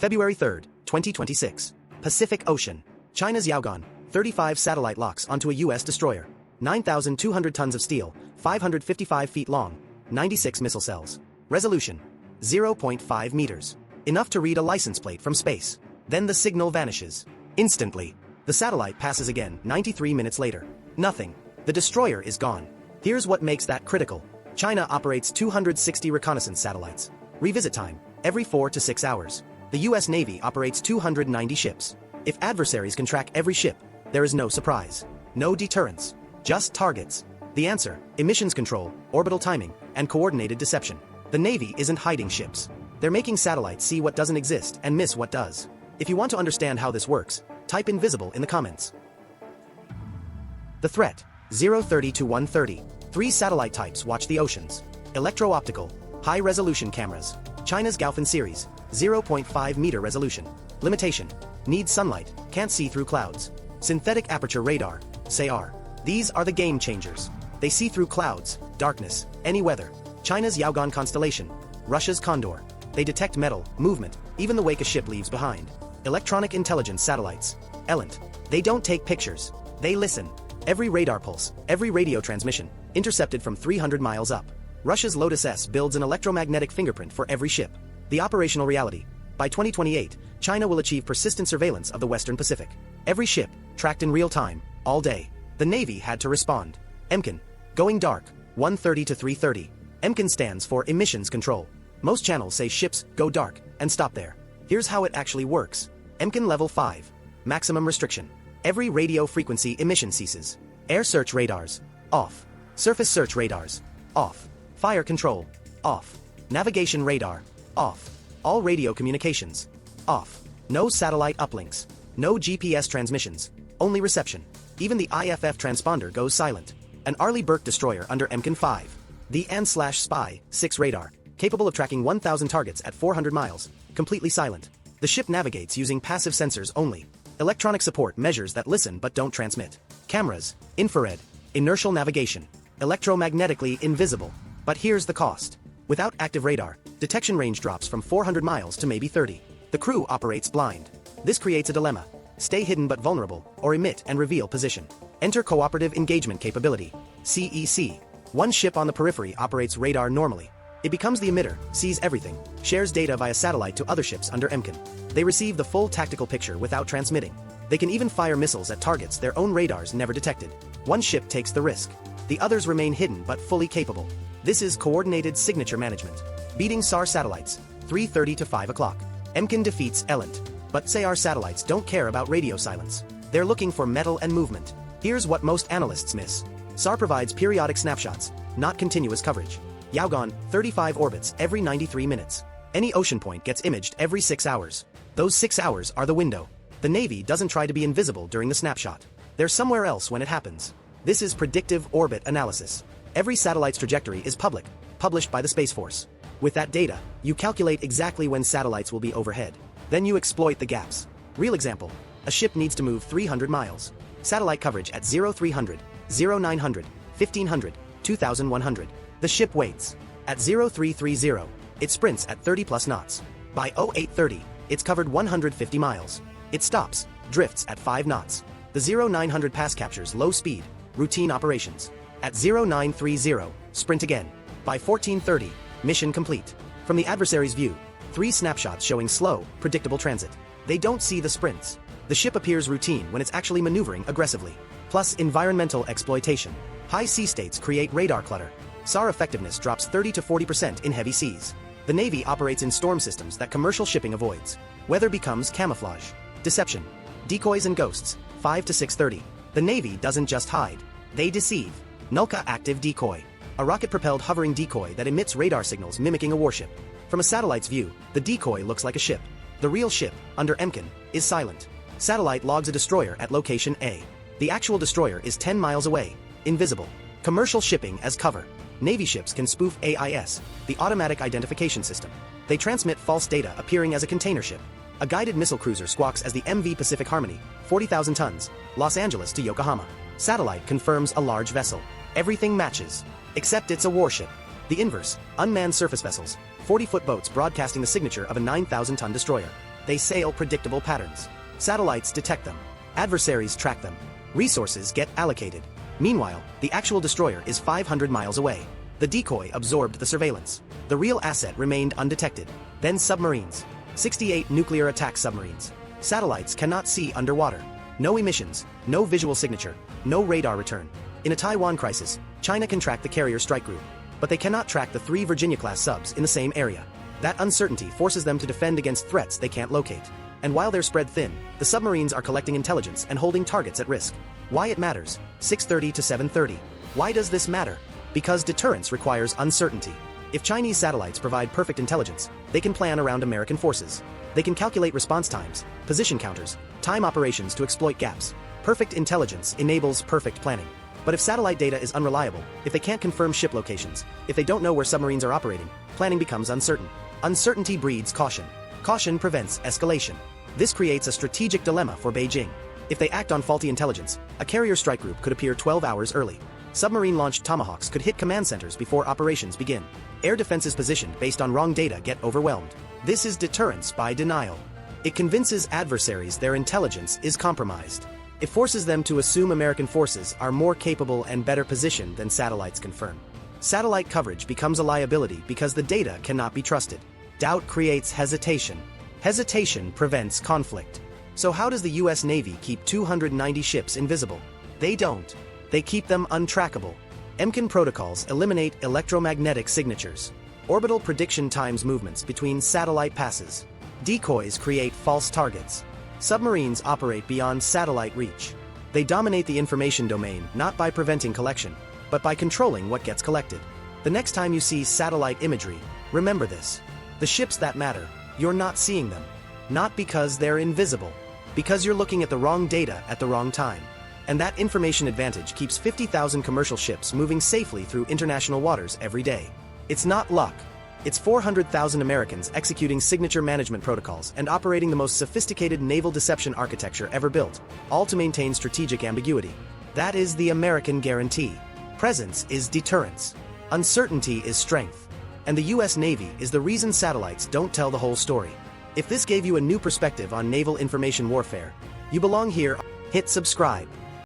February 3, 2026. Pacific Ocean. China's Yaogan, 35 satellite locks onto a U.S. destroyer. 9,200 tons of steel, 555 feet long, 96 missile cells. Resolution: 0.5 meters. Enough to read a license plate from space. Then the signal vanishes. Instantly. The satellite passes again 93 minutes later. Nothing. The destroyer is gone. Here's what makes that critical. China operates 260 reconnaissance satellites. Revisit time: every 4 to 6 hours. The U.S. Navy operates 290 ships. If adversaries can track every ship, there is no surprise. No deterrence. Just targets. The answer: emissions control, orbital timing, and coordinated deception. The Navy isn't hiding ships. They're making satellites see what doesn't exist and miss what does. If you want to understand how this works, type invisible in the comments. The threat: 030 to 130. 3 satellite types watch the oceans. Electro-optical, high-resolution cameras. China's Gaofen series, 0.5 meter resolution. Limitation: needs sunlight, can't see through clouds. Synthetic aperture radar, SAR. These are the game changers. They see through clouds, darkness, any weather. China's Yaogan constellation. Russia's Condor. They detect metal, movement, even the wake a ship leaves behind. Electronic intelligence satellites. ELINT. They don't take pictures. They listen. Every radar pulse, every radio transmission, intercepted from 300 miles up. Russia's Lotus S builds an electromagnetic fingerprint for every ship. The operational reality: by 2028, China will achieve persistent surveillance of the Western Pacific. Every ship, tracked in real time, all day. The Navy had to respond. EMCON. Going dark, 1:30 to 3:30. EMCON stands for Emissions Control. Most channels say ships go dark and stop there. Here's how it actually works. EMCON Level 5. Maximum restriction. Every radio frequency emission ceases. Air search radars, off. Surface search radars, off. Fire control, off. Navigation radar, off. All radio communications, off. No satellite uplinks. No GPS transmissions. Only reception. Even the IFF transponder goes silent. An Arleigh Burke destroyer under EMCON 5. The N/Spy 6 radar, capable of tracking 1,000 targets at 400 miles, completely silent. The ship navigates using passive sensors only. Electronic support measures that listen but don't transmit. Cameras, infrared, inertial navigation, electromagnetically invisible. But here's the cost. Without active radar, detection range drops from 400 miles to maybe 30. The crew operates blind. This creates a dilemma: stay hidden but vulnerable, or emit and reveal position. Enter cooperative engagement capability, CEC. One ship on the periphery operates radar normally. It becomes the emitter, sees everything, shares data via satellite to other ships under EMCON. They receive the full tactical picture without transmitting. They can even fire missiles at targets their own radars never detected. One ship takes the risk. The others remain hidden but fully capable. This is coordinated signature management. Beating SAR satellites, 3:30 to 5 o'clock. EMCON defeats ELINT. But SAR satellites don't care about radio silence. They're looking for metal and movement. Here's what most analysts miss. SAR provides periodic snapshots, not continuous coverage. Yaogan, 35 orbits every 93 minutes. Any ocean point gets imaged every 6 hours. Those 6 hours are the window. The Navy doesn't try to be invisible during the snapshot. They're somewhere else when it happens. This is predictive orbit analysis. Every satellite's trajectory is public, published by the Space Force. With that data, you calculate exactly when satellites will be overhead. Then you exploit the gaps. Real example: a ship needs to move 300 miles. Satellite coverage at 0300, 0900, 1500, 2100. The ship waits. At 0330, it sprints at 30 plus knots. By 0830, it's covered 150 miles. It stops, drifts at 5 knots. The 0900 pass captures low speed, routine operations. At 0930, sprint again. By 1430, mission complete. From the adversary's view, 3 snapshots showing slow, predictable transit. They don't see the sprints. The ship appears routine when it's actually maneuvering aggressively. Plus environmental exploitation. High sea states create radar clutter. SAR effectiveness drops 30 to 40% in heavy seas. The Navy operates in storm systems that commercial shipping avoids. Weather becomes camouflage. Deception. Decoys and ghosts, 5 to 6:30. The Navy doesn't just hide. They deceive. Nulka active decoy. A rocket-propelled hovering decoy that emits radar signals mimicking a warship. From a satellite's view, the decoy looks like a ship. The real ship, under EMCON, is silent. Satellite logs a destroyer at location A. The actual destroyer is 10 miles away, invisible. Commercial shipping as cover. Navy ships can spoof AIS, the automatic identification system. They transmit false data appearing as a container ship. A guided missile cruiser squawks as the MV Pacific Harmony, 40,000 tons, Los Angeles to Yokohama. Satellite confirms a large vessel. Everything matches. Except it's a warship. The inverse: unmanned surface vessels, 40-foot boats broadcasting the signature of a 9,000-ton destroyer. They sail predictable patterns. Satellites detect them. Adversaries track them. Resources get allocated. Meanwhile, the actual destroyer is 500 miles away. The decoy absorbed the surveillance. The real asset remained undetected. Then submarines. 68 nuclear attack submarines. Satellites cannot see underwater. No emissions, no visual signature, no radar return. In a Taiwan crisis, China can track the carrier strike group, but they cannot track the 3 Virginia-class subs in the same area. That uncertainty forces them to defend against threats they can't locate. And while they're spread thin, the submarines are collecting intelligence and holding targets at risk. Why it matters? 6:30 to 7:30. Why does this matter? Because deterrence requires uncertainty. If Chinese satellites provide perfect intelligence, they can plan around American forces. They can calculate response times, position counters, time operations to exploit gaps. Perfect intelligence enables perfect planning. But if satellite data is unreliable, if they can't confirm ship locations, if they don't know where submarines are operating, planning becomes uncertain. Uncertainty breeds caution. Caution prevents escalation. This creates a strategic dilemma for Beijing. If they act on faulty intelligence, a carrier strike group could appear 12 hours early. Submarine-launched Tomahawks could hit command centers before operations begin. Air defenses positioned based on wrong data get overwhelmed. This is deterrence by denial. It convinces adversaries their intelligence is compromised. It forces them to assume American forces are more capable and better positioned than satellites confirm. Satellite coverage becomes a liability because the data cannot be trusted. Doubt creates hesitation. Hesitation prevents conflict. So how does the US Navy keep 290 ships invisible? They don't. They keep them untrackable. EMCAN protocols eliminate electromagnetic signatures. Orbital prediction times movements between satellite passes. Decoys create false targets. Submarines operate beyond satellite reach. They dominate the information domain not by preventing collection, but by controlling what gets collected. The next time you see satellite imagery, remember this. The ships that matter, you're not seeing them. Not because they're invisible, because you're looking at the wrong data at the wrong time. And that information advantage keeps 50,000 commercial ships moving safely through international waters every day. It's not luck. It's 400,000 Americans executing signature management protocols and operating the most sophisticated naval deception architecture ever built, all to maintain strategic ambiguity. That is the American guarantee. Presence is deterrence. Uncertainty is strength. And the US Navy is the reason satellites don't tell the whole story. If this gave you a new perspective on naval information warfare, you belong here. Hit subscribe.